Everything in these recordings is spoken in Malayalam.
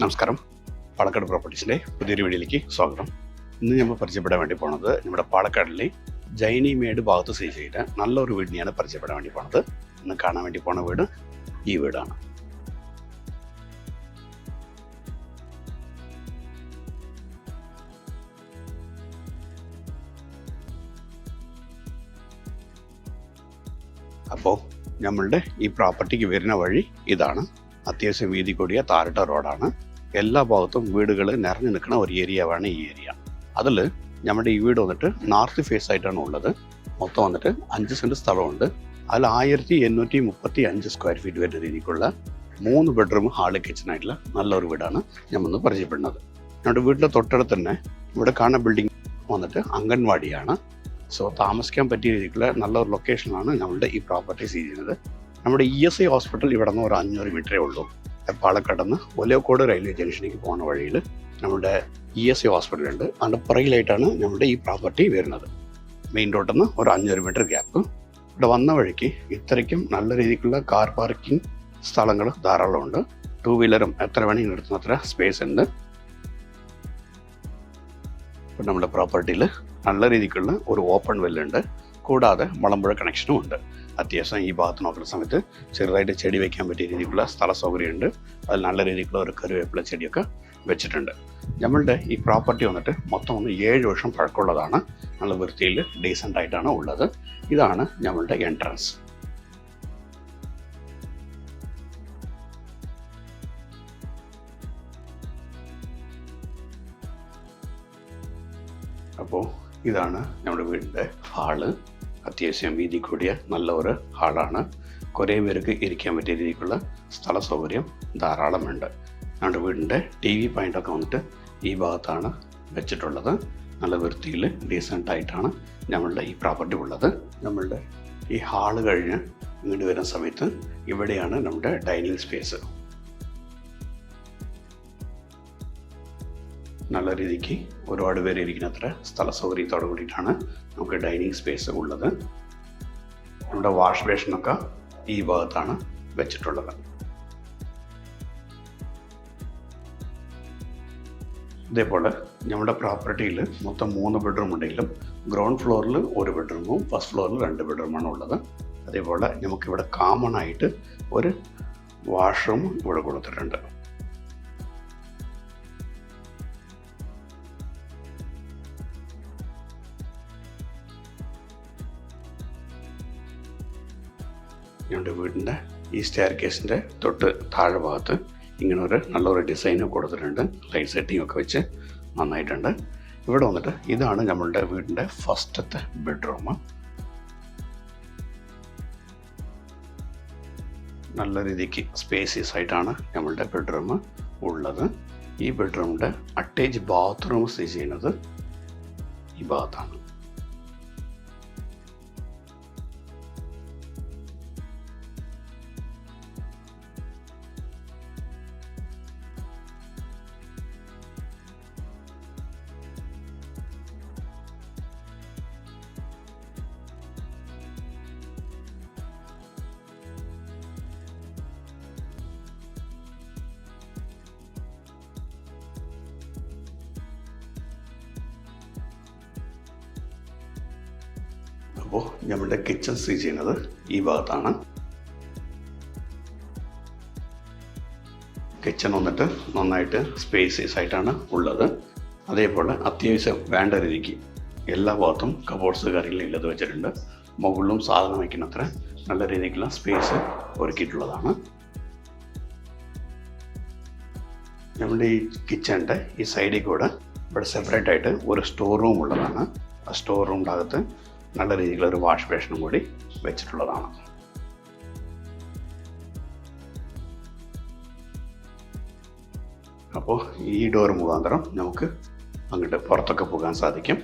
നമസ്കാരം. പാലക്കാട് പ്രോപ്പർട്ടീസിൻ്റെ പുതിയൊരു വീഡിയോയിലേക്ക് സ്വാഗതം. ഇന്ന് നമ്മൾ പരിചയപ്പെടാൻ വേണ്ടി പോണത് നമ്മുടെ പാലക്കാടിലെ ജൈനിമേട് ഭാഗത്ത് സ്ഥിതി ചെയ്ത നല്ലൊരു വീടിനെയാണ് പരിചയപ്പെടാൻ വേണ്ടി പോണത്. ഇന്ന് കാണാൻ വേണ്ടി പോണ വീട് ഈ വീടാണ്. അപ്പോൾ നമ്മളുടെ ഈ പ്രോപ്പർട്ടിക്ക് വരുന്ന വഴി ഇതാണ്. അത്യാവശ്യം വീതി കൂടിയ താരട്ട റോഡാണ്. എല്ലാ ഭാഗത്തും വീടുകൾ നിറഞ്ഞു നിൽക്കുന്ന ഒരു ഏരിയയാണ് ഈ ഏരിയ. അതിൽ നമ്മുടെ ഈ വീട് വന്നിട്ട് നോർത്ത് ഫേസ് ആയിട്ടാണ് ഉള്ളത്. മൊത്തം വന്നിട്ട് 5 സെൻറ്റ് സ്ഥലമുണ്ട്. അതിൽ 1835 സ്ക്വയർ ഫീറ്റ് വരുന്ന രീതിക്കുള്ള 3 ബെഡ്റൂം ഹാള് കിച്ചൺ ആയിട്ടുള്ള നല്ലൊരു വീടാണ് നമ്മൾ പരിചയപ്പെടുന്നത്. നമ്മുടെ വീട്ടിലെ തൊട്ടടുത്ത് തന്നെ ഇവിടെ കാണുന്ന ബിൽഡിംഗ് വന്നിട്ട് അംഗൻവാടിയാണ്. സോ താമസിക്കാൻ പറ്റിയ രീതിക്കുള്ള നല്ലൊരു ലൊക്കേഷനാണ് നമ്മളുടെ ഈ പ്രോപ്പർട്ടി സ്ഥിതി ചെയ്യുന്നത്. നമ്മുടെ ESI ഹോസ്പിറ്റൽ ഇവിടെ നിന്ന് ഒരു 500 മീറ്ററേ ഉള്ളൂ. പാലക്കാട് നിന്ന് ഒലവക്കോട് റെയിൽവേ ജംഗ്ഷനിലേക്ക് പോകുന്ന വഴിയിൽ നമ്മുടെ ESI ഹോസ്പിറ്റൽ ഉണ്ട്. അതിൻ്റെ പുറകിലായിട്ടാണ് നമ്മുടെ ഈ പ്രോപ്പർട്ടി വരുന്നത്. മെയിൻ റോഡിൽ നിന്ന് ഒരു 500 മീറ്റർ ഗ്യാപ്പ്. ഇവിടെ വന്ന വഴിക്ക് ഇത്രയ്ക്കും നല്ല രീതിക്കുള്ള കാർ പാർക്കിംഗ് സ്ഥലങ്ങൾ ധാരാളമുണ്ട്. 2 വീലറും എത്ര വേണമെങ്കിൽ നിർത്തുന്ന അത്ര സ്പേസ് ഉണ്ട്. ഇപ്പം നമ്മുടെ പ്രോപ്പർട്ടിയിൽ നല്ല രീതിക്കുള്ള ഒരു ഓപ്പൺ വെല്ലുണ്ട്. കൂടാതെ വളമ്പുഴ കണക്ഷനും ഉണ്ട്. അത്യാവശ്യം ഈ ഭാഗത്ത് നോക്കുന്ന സമയത്ത് ചെറുതായിട്ട് ചെടി വയ്ക്കാൻ പറ്റിയ രീതിക്കുള്ള സ്ഥല സൗകര്യമുണ്ട്. അതിൽ നല്ല രീതിക്കുള്ള ഒരു കറിവേപ്പില ചെടിയൊക്കെ വെച്ചിട്ടുണ്ട്. നമ്മളുടെ ഈ പ്രോപ്പർട്ടി വന്നിട്ട് മൊത്തം 7 വർഷം പഴക്കമുള്ളതാണ്. നല്ല വൃത്തിയിൽ ഡീസൻ്റ് ആയിട്ടാണ് ഉള്ളത്. ഇതാണ് നമ്മളുടെ എൻട്രൻസ്. അപ്പോൾ ഇതാണ് നമ്മുടെ വീടിൻ്റെ ഹാള്. അത്യാവശ്യം വീതി കൂടിയ നല്ല ഒരു ഹാളാണ്. കുറേ പേർക്ക് ഇരിക്കാൻ പറ്റിയ രീതിക്കുള്ള സ്ഥല സൗകര്യം ധാരാളമുണ്ട്. നമ്മുടെ വീടിൻ്റെ TV പോയിൻ്റൊക്കെ വന്നിട്ട് ഈ ഭാഗത്താണ് വെച്ചിട്ടുള്ളത്. നല്ല വൃത്തിയിൽ ഡീസൻ്റ് ആയിട്ടാണ് നമ്മളുടെ ഈ പ്രോപ്പർട്ടി ഉള്ളത്. നമ്മളുടെ ഈ ഹാള് കഴിഞ്ഞ് ഇങ്ങോട്ട് വരുന്ന സമയത്ത് ഇവിടെയാണ് നമ്മുടെ ഡൈനിങ് സ്പേസ്. നല്ല രീതിക്ക് ഒരുപാട് പേര് ഇരിക്കുന്നത്ര സ്ഥല സൗകര്യത്തോടു കൂടിയിട്ടാണ് നമുക്ക് ഡൈനിങ് സ്പേസ് ഉള്ളത്. നമ്മുടെ വാഷ് ബേഷനൊക്കെ ഈ ഭാഗത്താണ് വെച്ചിട്ടുള്ളത്. ഇതേപോലെ നമ്മുടെ പ്രോപ്പർട്ടിയിൽ മൊത്തം 3 ബെഡ്റൂം ഉണ്ടെങ്കിലും ഗ്രൗണ്ട് ഫ്ലോറിൽ 1 ബെഡ്റൂമും ഫസ്റ്റ് ഫ്ലോറിൽ 2 ബെഡ്റൂമാണ് ഉള്ളത്. അതേപോലെ നമുക്കിവിടെ കോമൺ ആയിട്ട് ഒരു വാഷ്റൂം ഇവിടെ കൊടുത്തിട്ടുണ്ട്. ഞങ്ങളുടെ വീടിൻ്റെ ഈ സ്റ്റെയർ കേസിൻ്റെ തൊട്ട് താഴെ ഭാഗത്ത് ഇങ്ങനെ ഒരു നല്ലൊരു ഡിസൈന് കൊടുത്തിട്ടുണ്ട്. ലൈറ്റ് സെറ്റിംഗ് ഒക്കെ വെച്ച് നന്നായിട്ടുണ്ട്. ഇവിടെ വന്നിട്ട് ഇതാണ് നമ്മളുടെ വീടിൻ്റെ ഫസ്റ്റത്തെ ബെഡ്റൂം. നല്ല രീതിക്ക് സ്പേസിയസ് ആയിട്ടാണ് നമ്മളുടെ ബെഡ്റൂം ഉള്ളത്. ഈ ബെഡ്റൂമിൻ്റെ അറ്റാച്ച് ബാത്റൂം സ്ഥിതി ചെയ്യുന്നത് ഈ ഭാഗത്താണ്. അപ്പോൾ നമ്മുടെ കിച്ചൺ സ്ഥിതി ചെയ്യുന്നത് ഈ ഭാഗത്താണ്. കിച്ചൺ വന്നിട്ട് നന്നായിട്ട് സ്പേസിയസ് ആയിട്ടാണ് ഉള്ളത്. അതേപോലെ അത്യാവശ്യം വേണ്ട രീതിക്ക് എല്ലാ ഭാഗത്തും കബോർഡ്സ് കാര്യങ്ങളും ഇല്ലത് വെച്ചിട്ടുണ്ട്. മുകളിലും സാധനം വയ്ക്കുന്നത്ര നല്ല രീതിക്കുള്ള സ്പേസ് ഒരുക്കിയിട്ടുള്ളതാണ്. നമ്മുടെ ഈ കിച്ചണിൻ്റെ ഈ സൈഡിൽ കൂടെ ഇവിടെ സെപ്പറേറ്റ് ആയിട്ട് ഒരു സ്റ്റോർ റൂം ഉള്ളതാണ്. ആ സ്റ്റോർ റൂമിൻ്റെ അകത്ത് നല്ല രീതിയിലുള്ള ഒരു വാഷ് ബേഷനും കൂടി വെച്ചിട്ടുള്ളതാണ്. അപ്പോൾ ഈ ഡോർ മുഖാന്തരം നമുക്ക് അങ്ങോട്ട് പുറത്തൊക്കെ പോകാൻ സാധിക്കും.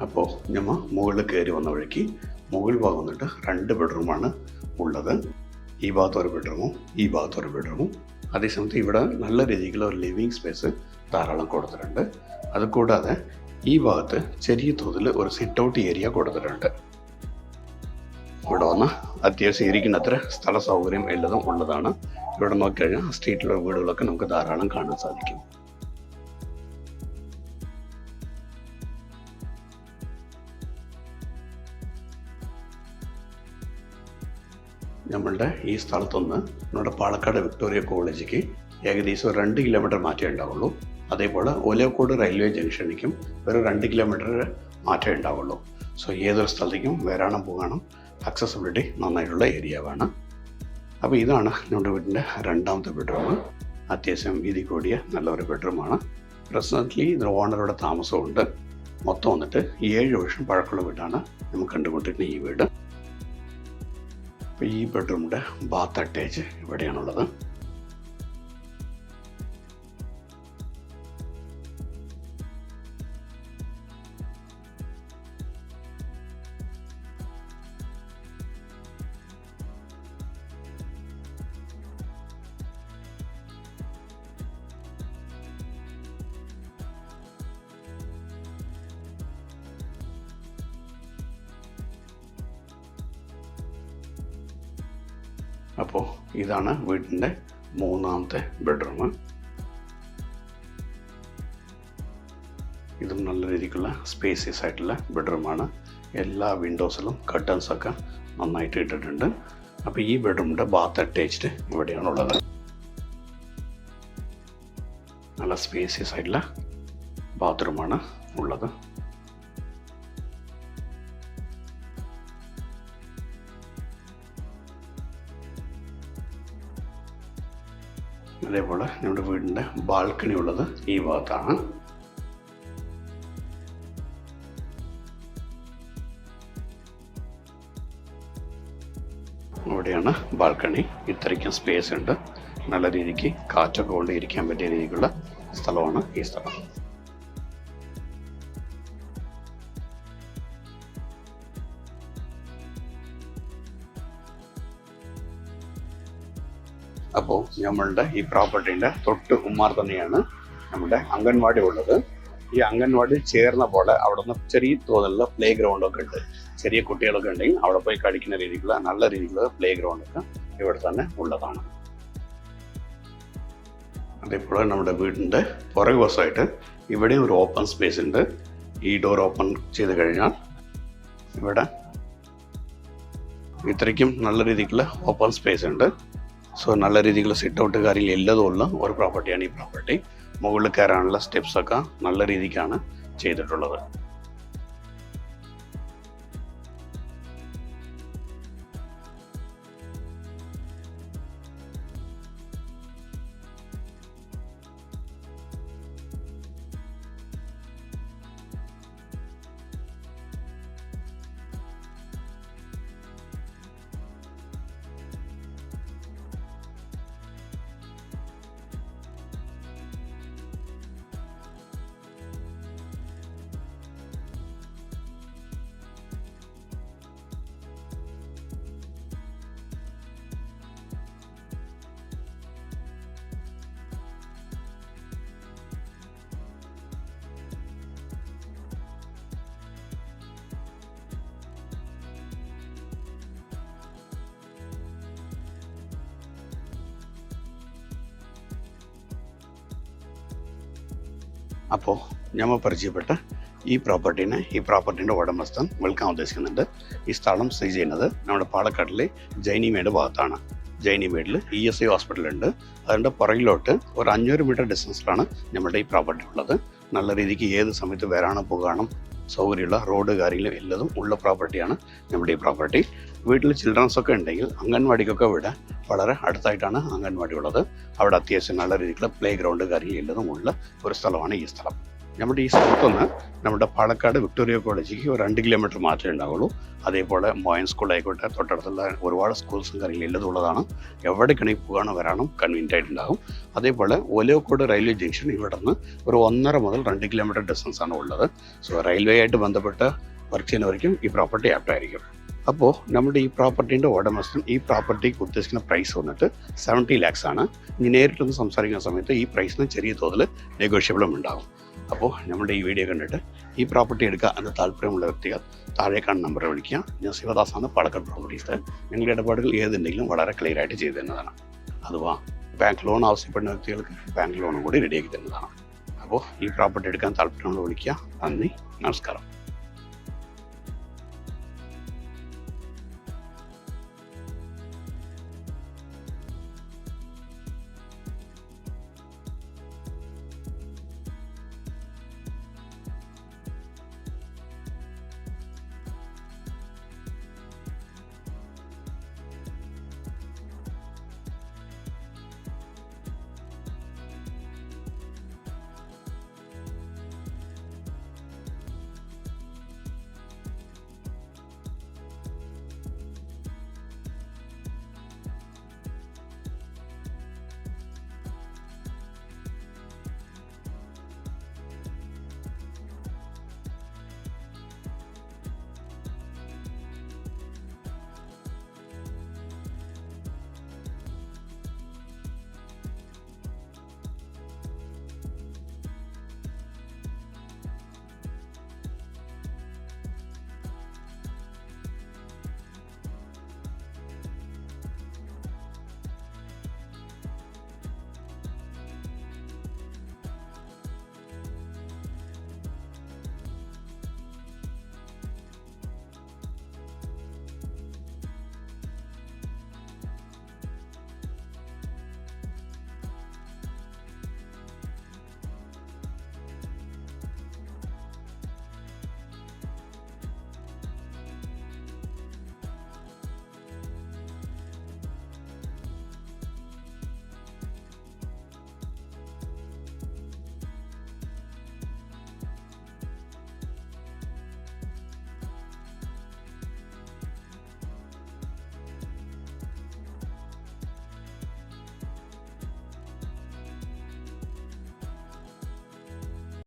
അപ്പോൾ നമ്മൾ മുകളിൽ കയറി വന്ന വഴിക്ക് മുകൾ ഭാഗം വന്നിട്ട് 2 ബെഡ്റൂമാണ് ഉള്ളത്. ഈ ഭാഗത്ത് ഒരു ബെഡ്റൂമും ഈ ഭാഗത്ത് ഒരു ബെഡ്റൂമും. അതേസമയത്ത് ഇവിടെ നല്ല രീതിക്കുള്ള ഒരു ലിവിങ് സ്പേസ് ധാരാളം കൊടുത്തിട്ടുണ്ട്. അതുകൂടാതെ ഈ ഭാഗത്ത് ചെറിയ തോതിൽ ഒരു സിറ്റ് ഔട്ട് ഏരിയ കൊടുത്തിട്ടുണ്ട്. ഇവിടെ വന്ന് അത്യാവശ്യം ഇരിക്കുന്നത്ര സ്ഥല സൗകര്യം എല്ലതും ഉള്ളതാണ്. ഇവിടെ നോക്കിക്കഴിഞ്ഞാൽ സ്ട്രീറ്റിലുള്ള വീടുകളൊക്കെ നമുക്ക് ധാരാളം കാണാൻ സാധിക്കും. നമ്മളുടെ ഈ സ്ഥലത്തുനിന്ന് നമ്മുടെ പാലക്കാട് വിക്ടോറിയ കോളേജിലേക്ക് ഏകദേശം 2 കിലോമീറ്റർ മാറ്റമേ ഉണ്ടാവുള്ളൂ. അതേപോലെ ഒലവക്കോട് റെയിൽവേ ജംഗ്ഷനിലേക്കും ഒരു 2 കിലോമീറ്റർ മാറ്റമേ ഉണ്ടാവുള്ളൂ. സോ ഏതൊരു സ്ഥലത്തേക്കും വരാനും പോകാനും അക്സസിബിലിറ്റി നന്നായിട്ടുള്ള ഏരിയയാണ്. അപ്പോൾ ഇതാണ് നമ്മുടെ വീടിൻ്റെ 2ാമത്തെ ബെഡ്റൂം. അത്യാവശ്യം വീതി കൂടിയ നല്ലൊരു ബെഡ്റൂമാണ്. പ്രസൻ്റ്ലി ഇത് ഓണറുടെ താമസമുണ്ട്. മൊത്തം വന്നിട്ട് 7 വർഷം പഴക്കമുള്ള വീടാണ് നമുക്ക് കണ്ടുകൊണ്ടിരിക്കുന്ന ഈ വീട്. അപ്പോൾ ഈ ബെഡ്റൂമിൻ്റെ ബാത്ത് അറ്റാച്ച് ഇവിടെയാണുള്ളത്. അപ്പോൾ ഇതാണ് വീടിൻ്റെ 3ാമത്തെ ബെഡ്റൂം. ഇതും നല്ല രീതിക്കുള്ള സ്പേസിയസ് ആയിട്ടുള്ള ബെഡ്റൂമാണ്. എല്ലാ വിൻഡോസിലും കർട്ടൻസൊക്കെ നന്നായിട്ട് ഇട്ടിട്ടുണ്ട്. അപ്പോൾ ഈ ബെഡ്റൂമിൻ്റെ ബാത്ത് അറ്റാച്ച്ഡ് ഇവിടെയാണുള്ളത്. നല്ല സ്പേസിയസ് ആയിട്ടുള്ള ബാത്റൂമാണ് ഉള്ളത്. അതേപോലെ നമ്മുടെ വീടിൻ്റെ ബാൽക്കണി ഉള്ളത് ഈ ഭാഗത്താണ്. ഇവിടെയാണ് ബാൽക്കണി. ഇത്രയ്ക്കും സ്പേസ് ഉണ്ട്. നല്ല രീതിക്ക് കാറ്റൊക്കെ കൊണ്ട് ഇരിക്കാൻ പറ്റിയ രീതിക്കുള്ള സ്ഥലമാണ് ഈ സ്ഥലം. അപ്പോൾ നമ്മളുടെ ഈ പ്രോപ്പർട്ടീൻ്റെ തൊട്ട് ഉമ്മാർ തന്നെയാണ് നമ്മുടെ അംഗൻവാടി ഉള്ളത്. ഈ അംഗൻവാടി ചേർന്ന പോലെ അവിടെ നിന്ന് ചെറിയ തോതിലുള്ള പ്ലേ ഗ്രൗണ്ടൊക്കെ ഉണ്ട്. ചെറിയ കുട്ടികളൊക്കെ ഉണ്ടെങ്കിൽ അവിടെ പോയി കളിക്കുന്ന രീതിക്കുള്ള നല്ല രീതിയിലുള്ള പ്ലേ ഗ്രൗണ്ടൊക്കെ ഇവിടെ തന്നെ ഉള്ളതാണ്. അതേപോലെ നമ്മുടെ വീടിൻ്റെ പുറകു വശമായിട്ട് ഇവിടെ ഒരു ഓപ്പൺ സ്പേസ് ഉണ്ട്. ഈ ഡോർ ഓപ്പൺ ചെയ്ത് കഴിഞ്ഞാൽ ഇവിടെ ഇത്രയ്ക്കും നല്ല രീതിക്കുള്ള ഓപ്പൺ സ്പേസ് ഉണ്ട്. സോ നല്ല രീതിക്കുള്ള സിറ്റ് ഔട്ട് കാര്യങ്ങൾ എല്ലതും ഉള്ള ഒരു പ്രോപ്പർട്ടിയാണ് ഈ പ്രോപ്പർട്ടി. മുകളിൽ കയറാനുള്ള സ്റ്റെപ്സൊക്കെ നല്ല രീതിക്കാണ് ചെയ്തിട്ടുള്ളത്. അപ്പോൾ നമ്മൾ പരിചയപ്പെട്ട ഈ പ്രോപ്പർട്ടീൻ്റെ ഉടമസ്ഥൻ വിൽക്കാൻ ഉദ്ദേശിക്കുന്നുണ്ട്. ഈ സ്ഥലം സ്ഥിതി ചെയ്യുന്നത് നമ്മുടെ പാലക്കാട്ടിലെ ജൈനിമേട് ഭാഗത്താണ്. ജൈനിമേഡിൽ ESI ഹോസ്പിറ്റലുണ്ട്. അതിൻ്റെ പുറകിലോട്ട് ഒരു 500 മീറ്റർ ഡിസ്റ്റൻസിലാണ് നമ്മുടെ ഈ പ്രോപ്പർട്ടി ഉള്ളത്. നല്ല രീതിക്ക് ഏത് സമയത്ത് വരാനും പോകാനും സൗകര്യമുള്ള റോഡ് കാര്യങ്ങളും എല്ലതും ഉള്ള പ്രോപ്പർട്ടിയാണ് നമ്മുടെ ഈ പ്രോപ്പർട്ടി. വീട്ടിൽ ചിൽഡ്രൻസൊക്കെ ഉണ്ടെങ്കിൽ അംഗൻവാടിക്കൊക്കെ ഇവിടെ വളരെ അടുത്തായിട്ടാണ് അംഗൻവാടി ഉള്ളത്. അവിടെ അത്യാവശ്യം നല്ല രീതിക്കുള്ള പ്ലേ ഗ്രൗണ്ട് കാര്യങ്ങൾ എല്ലതും ഉള്ള ഒരു സ്ഥലമാണ് ഈ സ്ഥലം. നമ്മുടെ ഈ സ്ഥലത്തുനിന്ന് നമ്മുടെ പാലക്കാട് വിക്ടോറിയ കോളേജിലേക്ക് ഒരു 2 കിലോമീറ്റർ മാത്രമേ ഉണ്ടാവുള്ളൂ. അതേപോലെ മോയൻ സ്കൂൾ ആയിക്കോട്ടെ, തൊട്ടടുത്തുള്ള ഒരുപാട് സ്കൂൾസും കാര്യങ്ങളും എല്ലതുള്ളതാണ്. എവിടേക്കാണെങ്കിൽ പോകാനോ വരാനും കൺവീനിയൻ്റ് ആയിട്ടുണ്ടാകും. അതേപോലെ ഒലവക്കോട് റെയിൽവേ ജംഗ്ഷൻ ഇവിടെ നിന്ന് ഒരു 1.5 മുതൽ 2 കിലോമീറ്റർ ഡിസ്റ്റൻസ് ആണ് ഉള്ളത്. സോ റെയിൽവേ ആയിട്ട് ബന്ധപ്പെട്ട് വർക്ക് ചെയ്യുന്നവർക്കും ഈ പ്രോപ്പർട്ടി ആപ്റ്റായിരിക്കും. അപ്പോൾ നമ്മുടെ ഈ പ്രോപ്പർട്ടീൻ്റെ ഉടമസ്ഥൻ ഈ പ്രോപ്പർട്ടിക്ക് ഉദ്ദേശിക്കുന്ന പ്രൈസ് വന്നിട്ട് 70 lakhs ആണ്. ഇനി നേരിട്ടൊന്ന് സംസാരിക്കുന്ന സമയത്ത് ഈ പ്രൈസിന് ചെറിയ തോതിൽ നെഗോഷ്യബിളും ഉണ്ടാകും. അപ്പോൾ നമ്മുടെ ഈ വീഡിയോ കണ്ടിട്ട് ഈ പ്രോപ്പർട്ടി എടുക്കുക എന്ന താല്പര്യമുള്ള വ്യക്തികൾ താഴെ കാണുന്ന നമ്പറിൽ വിളിക്കുക. ഞാൻ ശിവദാസാണ്, പാലക്കാട് പ്രോപ്പർട്ടീസ്. ഞങ്ങളുടെ ഇടപാടുകൾ ഏതുണ്ടെങ്കിലും വളരെ ക്ലിയർ ആയിട്ട് ചെയ്തു തരുന്നതാണ്. അഥവാ ബാങ്ക് ലോൺ ആവശ്യപ്പെടുന്ന വ്യക്തികൾക്ക് ബാങ്ക് ലോണും കൂടി റെഡിയാക്കി തരുന്നതാണ്. അപ്പോൾ ഈ പ്രോപ്പർട്ടി എടുക്കാൻ താല്പര്യമുള്ള വിളിക്കുക. നന്ദി, നമസ്കാരം.